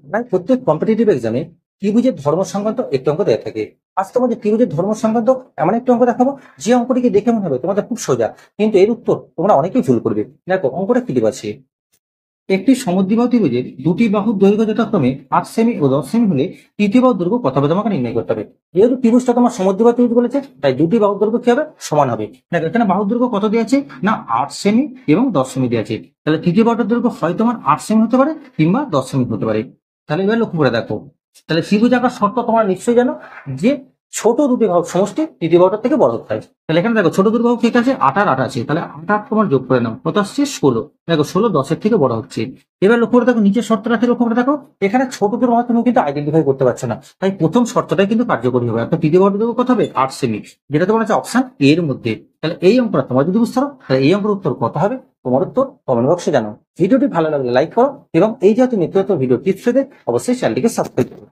প্রায় প্রত্যেক কম্পিটিটিভ এক্সামে ত্রিভুজের ধর্ম সংক্রান্ত একটু অঙ্ক দেওয়া থাকে। আজ তোমাদের ত্রিভুজের ধর্ম সংক্রান্ত এমন একটি অঙ্ক দেখাবো যে অঙ্কটিকে দেখে মনে হবে তোমাদের খুব সোজা, কিন্তু এর উত্তর তোমরা অনেকেই ভুল করবে। দেখো অঙ্কটা কি দেওয়া আছে। একটি সমদ্বিবাহু ত্রিভুজের দুটি বাহুর দৈর্ঘ্য যথাক্রমে 8 সেমি ও 10 সেমি হলে তৃতীয় বাহুর দৈর্ঘ্য কত হবে তোমাকে নির্ণয় করতে হবে। যেহেতু ত্রিভুজটা তোমার সমদ্বিবাহু ত্রিভুজ বলেছে, তাই দুটি বাহুর দৈর্ঘ্য কি হবে, সমান হবে। দেখো এখানে বাহুর দৈর্ঘ্য কত দেওয়া আছে না, 8 সেমি এবং 10 সেমি দেওয়া আছে। তাহলে তৃতীয় বাহুটার দৈর্ঘ্য হয় তোমার 8 সেমি হতে পারে কিংবা 10 সেমি হতে পারে। তাহলে এবার লক্ষ্য করে দেখো, তাহলে ত্রিভুজ আঁকার শর্ত তোমরা নিশ্চয়ই জানো যে ছোট দুটি বাহুর সমষ্টি তৃতীয় বাহুটার থেকে বড় হতে হয়। তাহলে এখানে দেখো ছোট দুটি বাহু ঠিক আছে, 8 আর 8 আছে, তাহলে 8 আর তোমার যোগ করে নাও, কত আসছে 16। দেখো 16 10-এর থেকে বড় হচ্ছে। এবার লক্ষ্য করে দেখো নিচের শর্তটা লক্ষ্য করে দেখো, এখানে ছোটদের মধ্যে তুমি কিন্তু আইডেন্টিফাই করতে পারছো না, তাই প্রথম শর্তটাই কিন্তু কার্যকরী হবে। অর্থাৎ তৃতীয় বাহুটার দৈর্ঘ্য কত হবে 8 সেমি, যেটা তোমার আছে অপশন এর মধ্যে। তাহলে এই অঙ্কটা তোমার যদি বুঝতে পারো, তাহলে এই অঙ্কের উত্তর কত হবে তোমার উত্তর কমেন্ট বক্সে জানো। ভিডিওটি ভালো লাগলে লাইক করো এবং এই জাতীয় নিত্য নতুন ভিডিও টিপস পেতে অবশ্যই চ্যানেলটিকে সাবস্ক্রাইব করো।